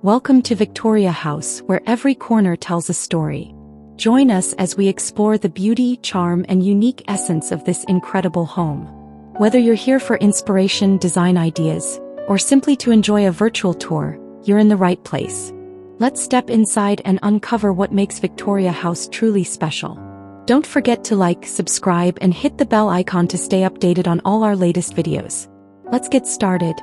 Welcome to Victoria House, where every corner tells a story. Join us as we explore the beauty, charm, and unique essence of this incredible home. Whether you're here for inspiration, design ideas, or simply to enjoy a virtual tour, you're in the right place. Let's step inside and uncover what makes Victoria House truly special. Don't forget to like, subscribe, and hit the bell icon to stay updated on all our latest videos. Let's get started.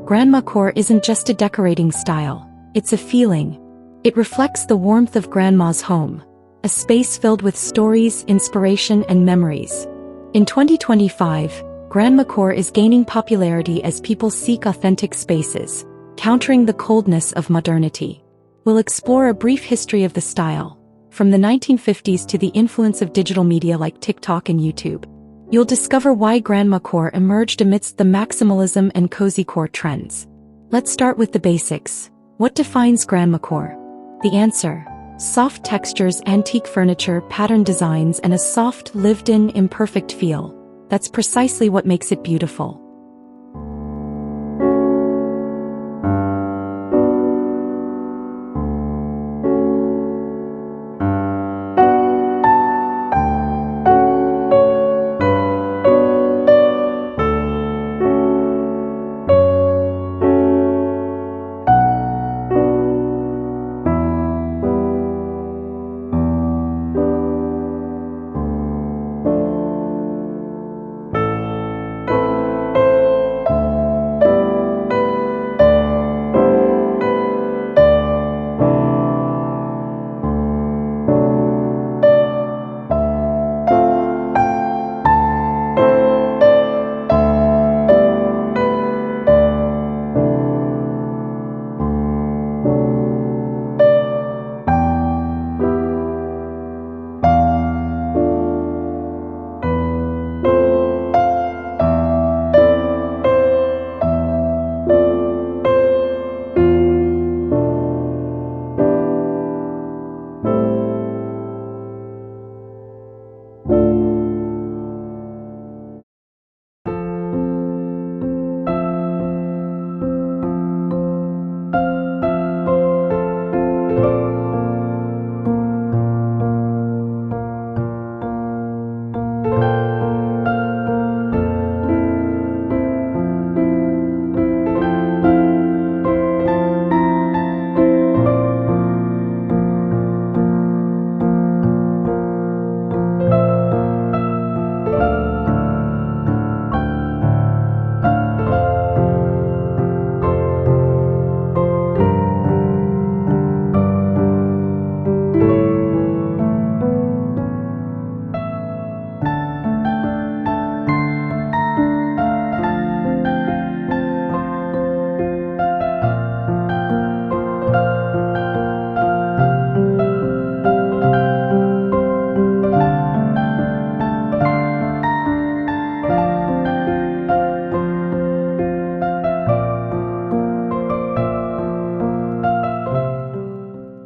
Grandmacore isn't just a decorating style, it's a feeling. It reflects the warmth of Grandma's home, a space filled with stories, inspiration, and memories. In 2025, Grandmacore is gaining popularity as people seek authentic spaces, countering the coldness of modernity. We'll explore a brief history of the style, from the 1950s to the influence of digital media like TikTok and YouTube. You'll discover why Grandmacore emerged amidst the maximalism and cozy-core trends. Let's start with the basics. What defines Grandmacore? The answer: soft textures, antique furniture, pattern designs, and a soft, lived-in, imperfect feel. That's precisely what makes it beautiful.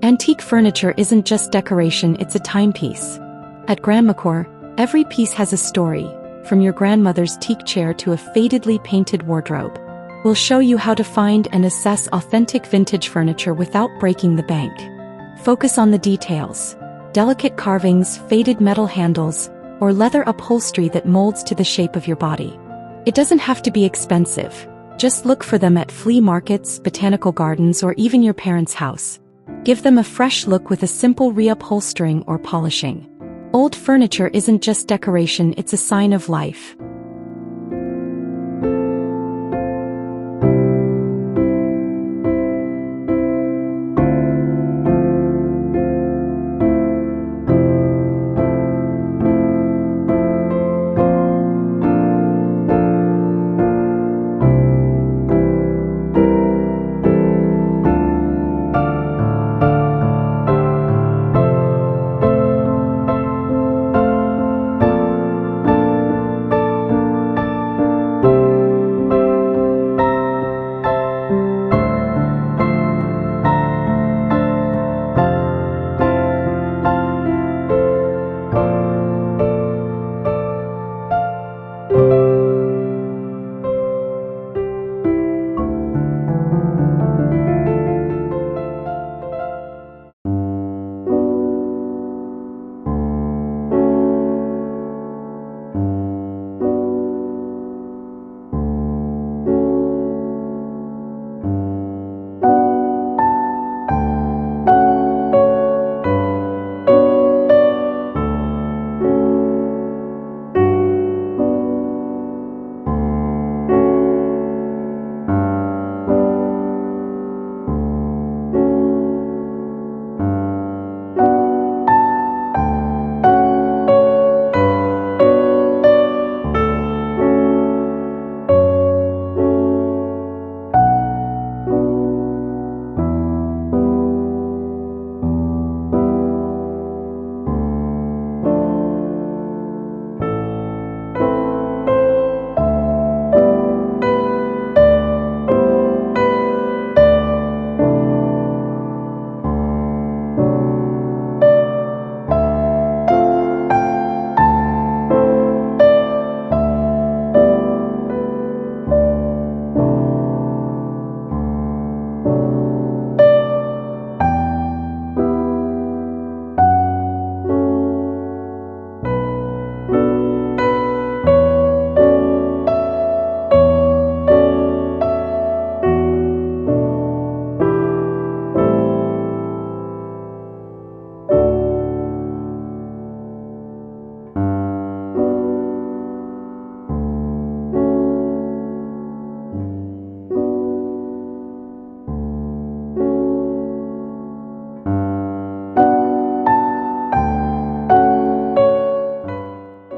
Antique furniture isn't just decoration, it's a timepiece. At Grandmacore, every piece has a story, from your grandmother's teak chair to a fadedly painted wardrobe. We'll show you how to find and assess authentic vintage furniture without breaking the bank. Focus on the details: delicate carvings, faded metal handles, or leather upholstery that molds to the shape of your body. It doesn't have to be expensive. Just look for them at flea markets, botanical gardens, or even your parents' house. Give them a fresh look with a simple reupholstering or polishing. Old furniture isn't just decoration, it's a sign of life.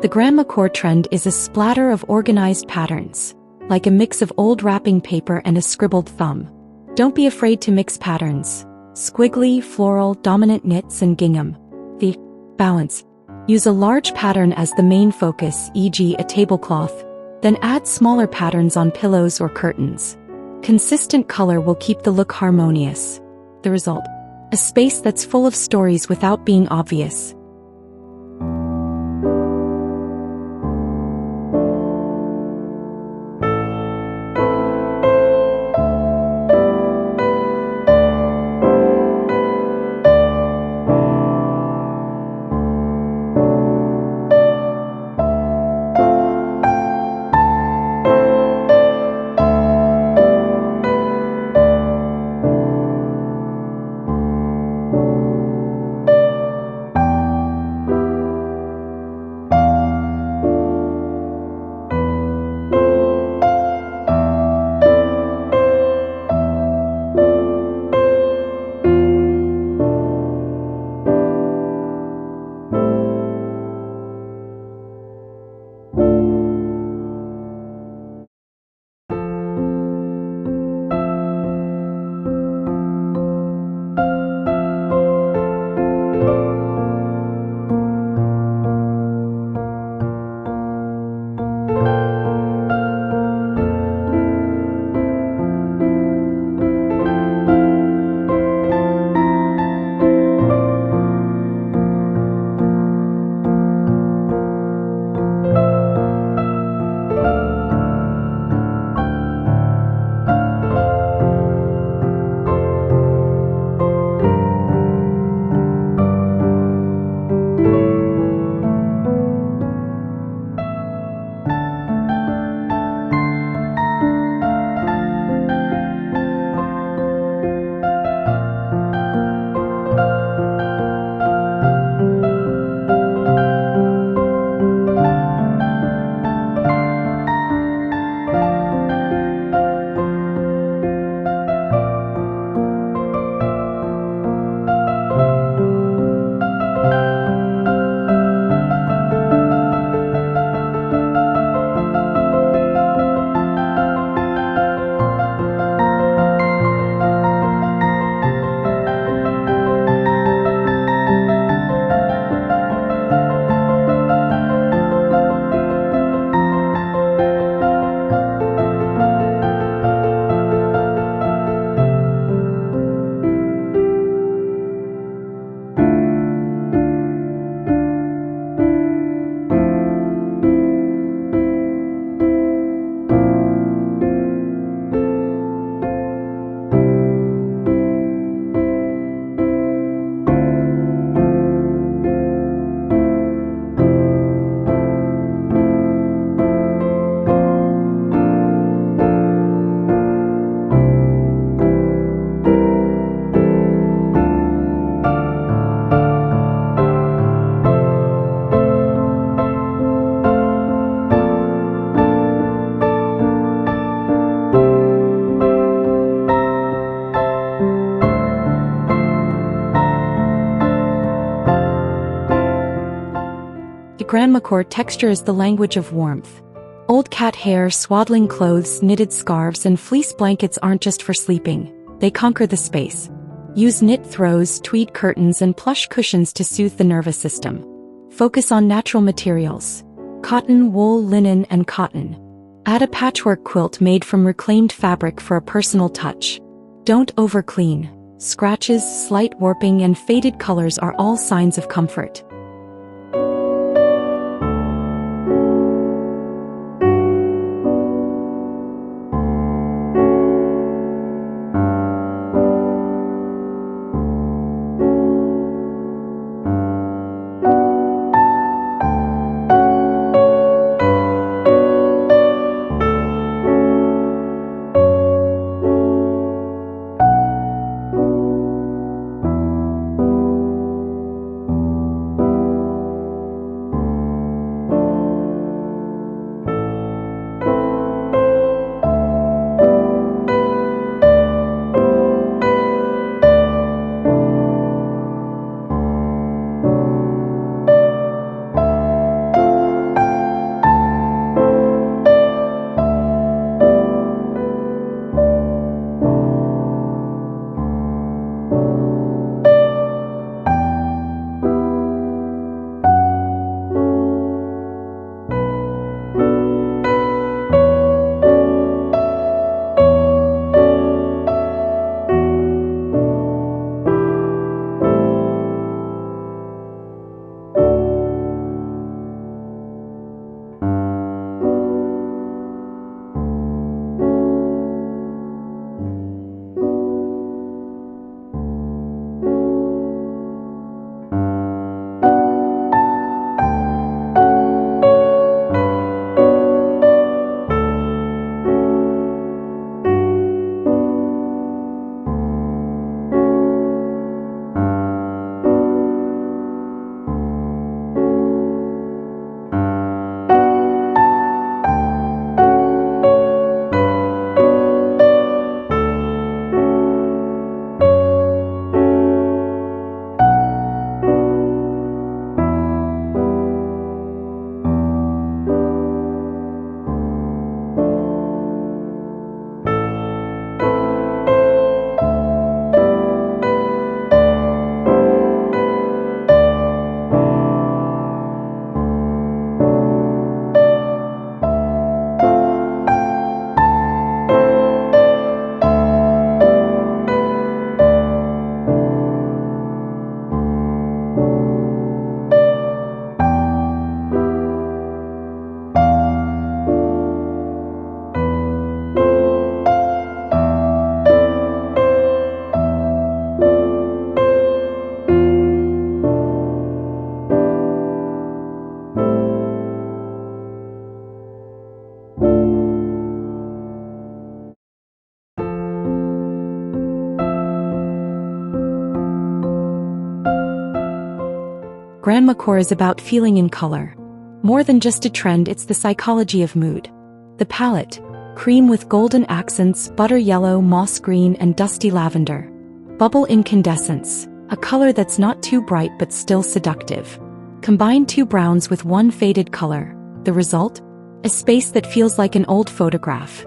The Grandmacore trend is a splatter of organized patterns, like a mix of old wrapping paper and a scribbled thumb. Don't be afraid to mix patterns. Squiggly, floral, dominant knits and gingham. The balance. Use a large pattern as the main focus, e.g. a tablecloth, then add smaller patterns on pillows or curtains. Consistent color will keep the look harmonious. The result? A space that's full of stories without being obvious. Grandmacore texture is the language of warmth. Old cat hair, swaddling clothes, knitted scarves, and fleece blankets aren't just for sleeping. They conquer the space. Use knit throws, tweed curtains, and plush cushions to soothe the nervous system. Focus on natural materials. Cotton, wool, linen, and cotton. Add a patchwork quilt made from reclaimed fabric for a personal touch. Don't overclean. Scratches, slight warping, and faded colors are all signs of comfort. Grandmacore is about feeling in color. More than just a trend, it's the psychology of mood. The palette: cream with golden accents, butter yellow, moss green, and dusty lavender. Bubble incandescence, a color that's not too bright but still seductive. Combine 2 browns with 1 faded color. The result? A space that feels like an old photograph.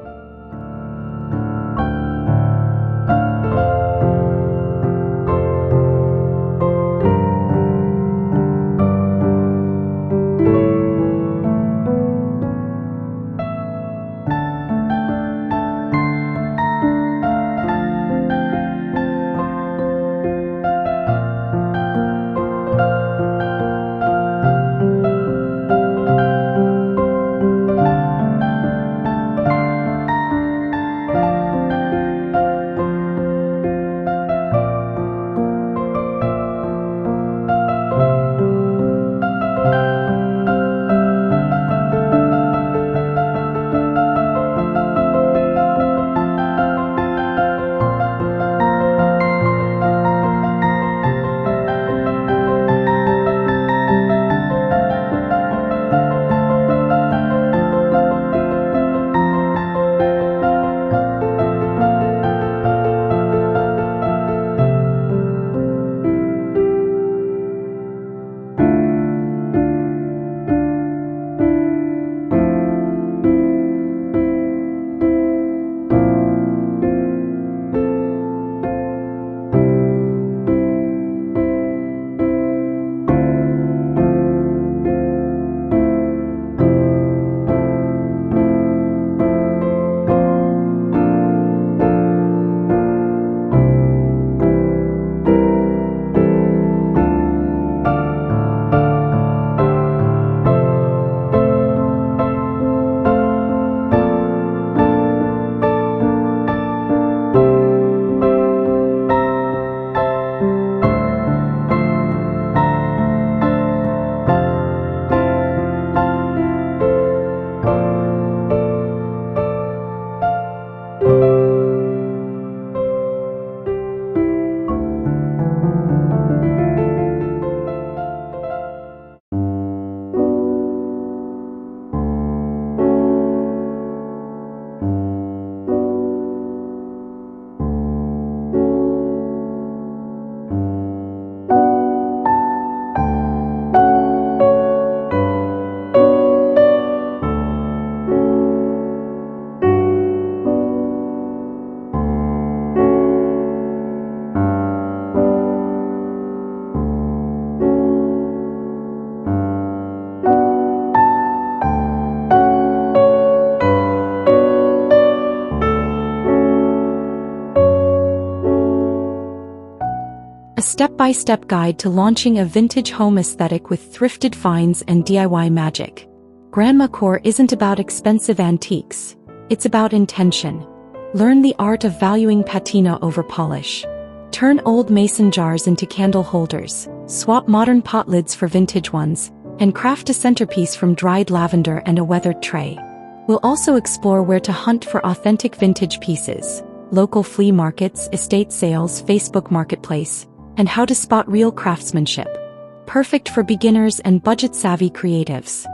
A step-by-step guide to launching a vintage home aesthetic with thrifted finds and DIY magic. Grandmacore isn't about expensive antiques. It's about intention. Learn the art of valuing patina over polish. Turn old mason jars into candle holders, swap modern pot lids for vintage ones, and craft a centerpiece from dried lavender and a weathered tray. We'll also explore where to hunt for authentic vintage pieces, local flea markets, estate sales, Facebook Marketplace, and how to spot real craftsmanship. Perfect for beginners and budget-savvy creatives.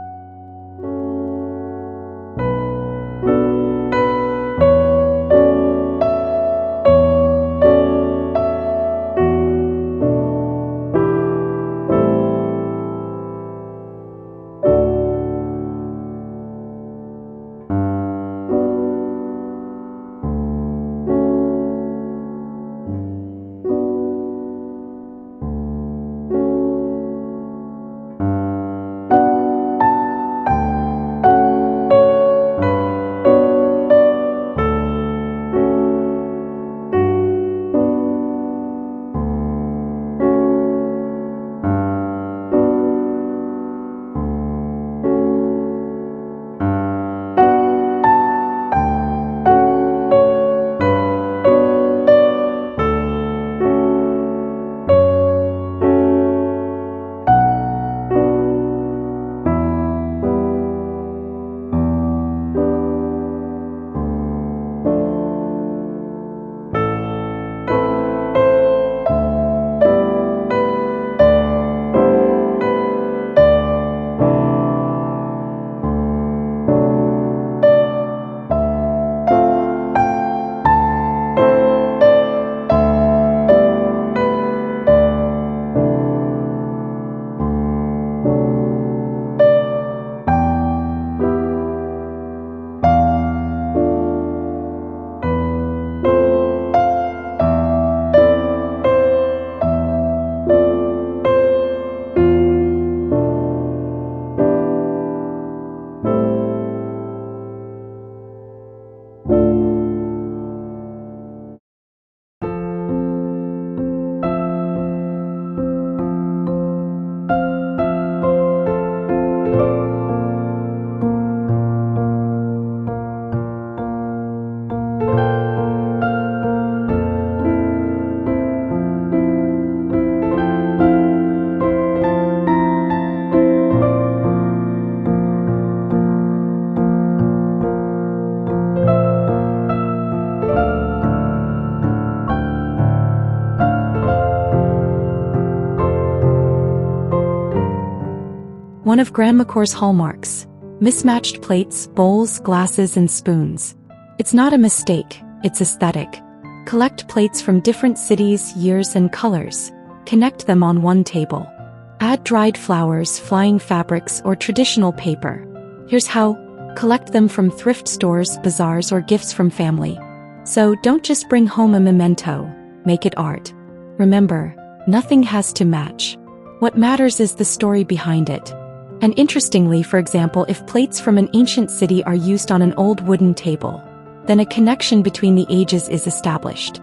One of Grandmacore's hallmarks: mismatched plates, bowls, glasses, and spoons. It's not a mistake, it's aesthetic. Collect plates from different cities, years, and colors. Connect them on one table. Add dried flowers, flying fabrics, or traditional paper. Here's how: collect them from thrift stores, bazaars, or gifts from family. So don't just bring home a memento, make it art. Remember, nothing has to match. What matters is the story behind it. And interestingly, for example, if plates from an ancient city are used on an old wooden table, then a connection between the ages is established.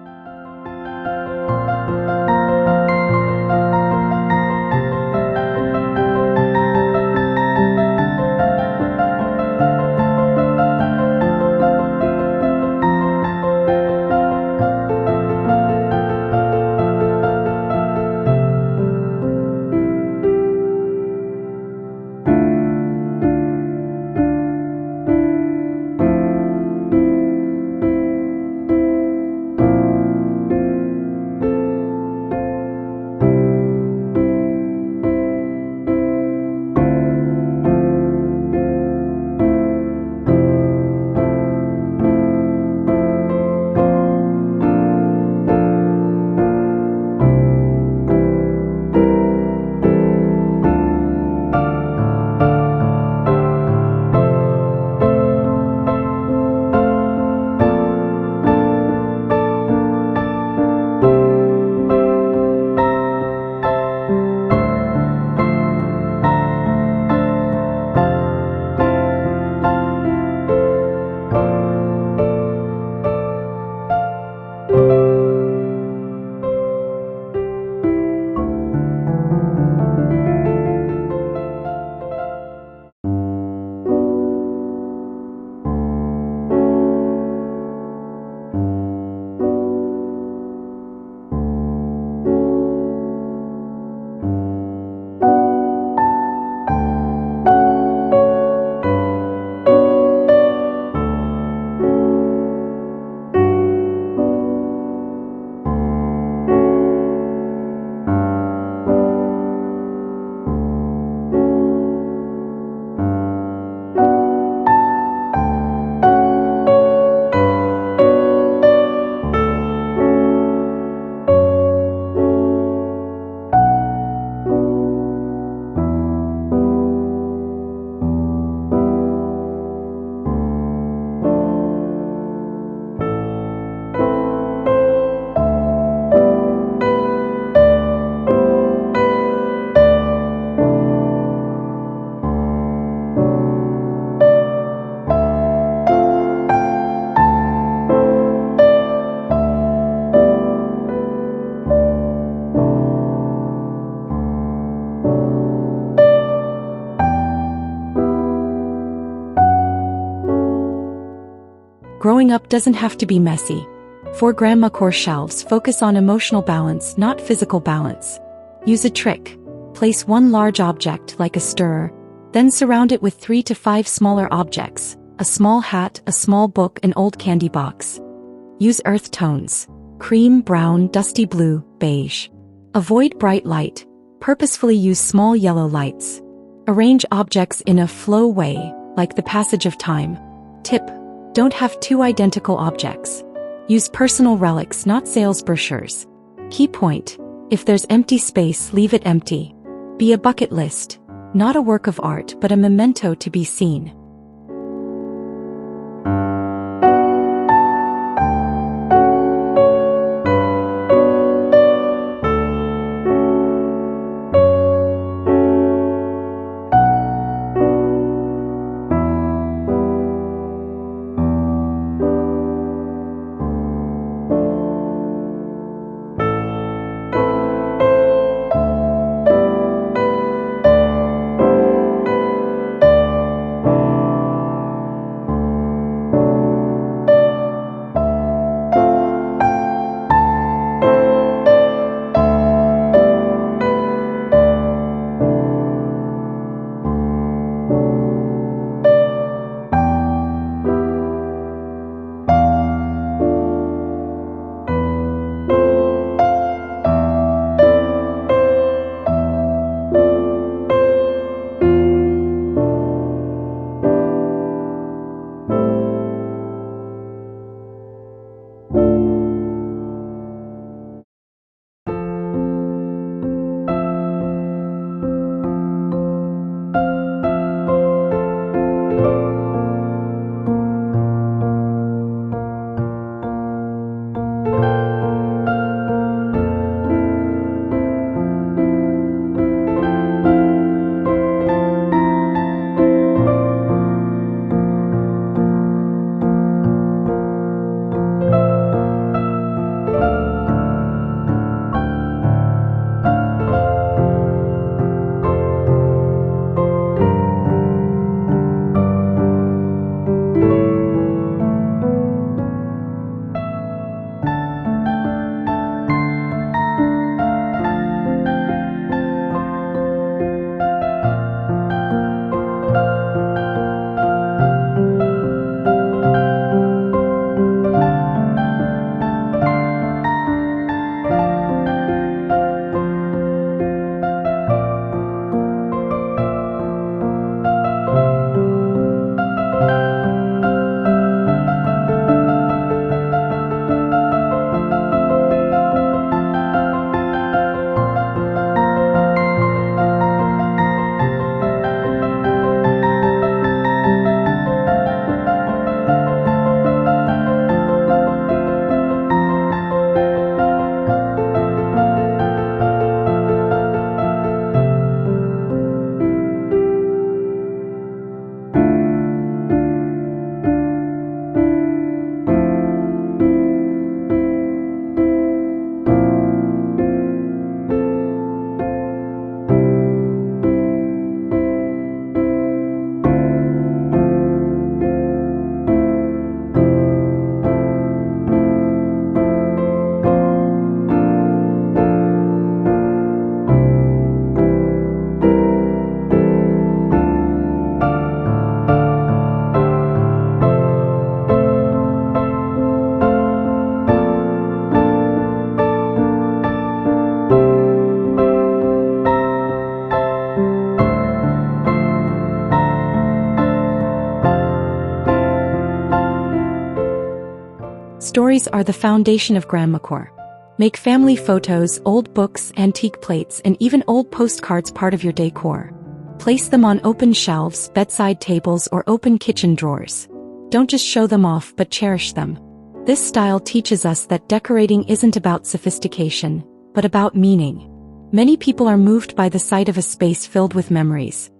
Growing up doesn't have to be messy. For Grandmacore shelves, focus on emotional balance, not physical balance. Use a trick. Place one large object, like a stirrer, then surround it with 3 to 5 smaller objects: a small hat, a small book, an old candy box. Use earth tones: cream, brown, dusty blue, beige. Avoid bright light. Purposefully use small yellow lights. Arrange objects in a flow way, like the passage of time. Tip: don't have 2 identical objects. Use personal relics, not sales brochures. Key point: if there's empty space, leave it empty. Be a bucket list, not a work of art but a memento to be seen. Stories are the foundation of Grandmacore. Make family photos, old books, antique plates, and even old postcards part of your decor. Place them on open shelves, bedside tables, or open kitchen drawers. Don't just show them off but cherish them. This style teaches us that decorating isn't about sophistication, but about meaning. Many people are moved by the sight of a space filled with memories.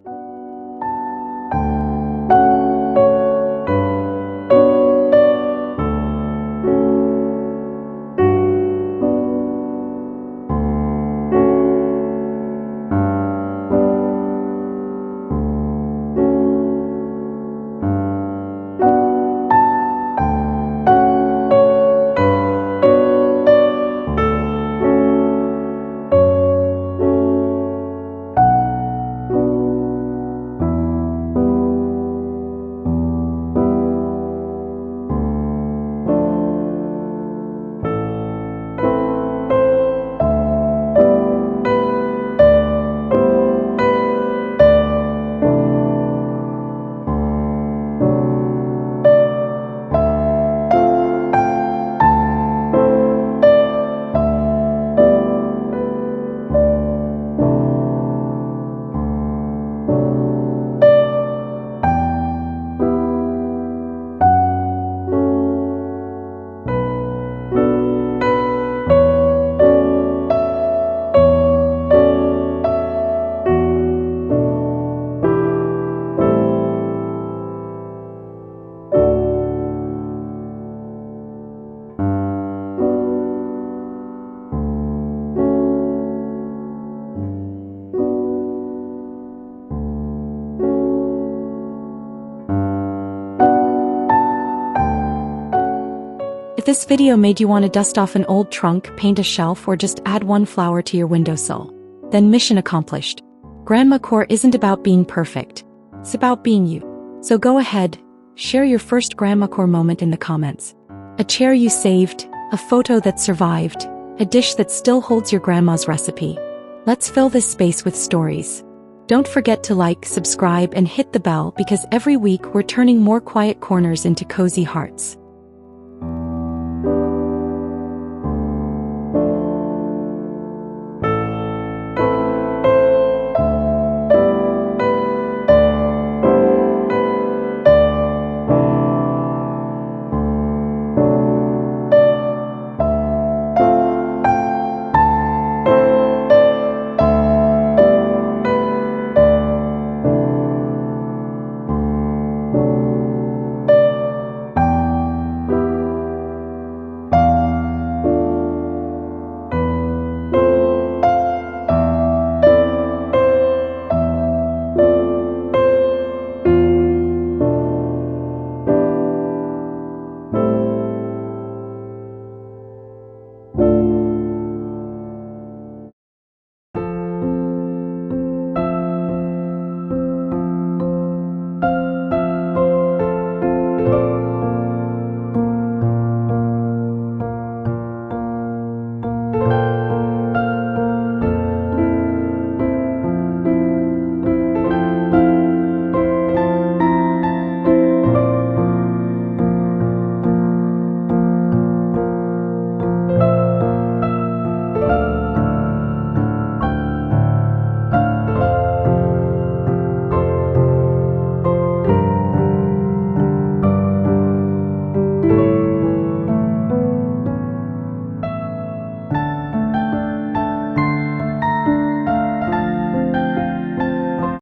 If this video made you want to dust off an old trunk, paint a shelf, or just add one flower to your windowsill, then mission accomplished. Grandmacore isn't about being perfect. It's about being you. So go ahead, share your first Grandmacore moment in the comments. A chair you saved, a photo that survived, a dish that still holds your grandma's recipe. Let's fill this space with stories. Don't forget to like, subscribe, and hit the bell because every week we're turning more quiet corners into cozy hearts.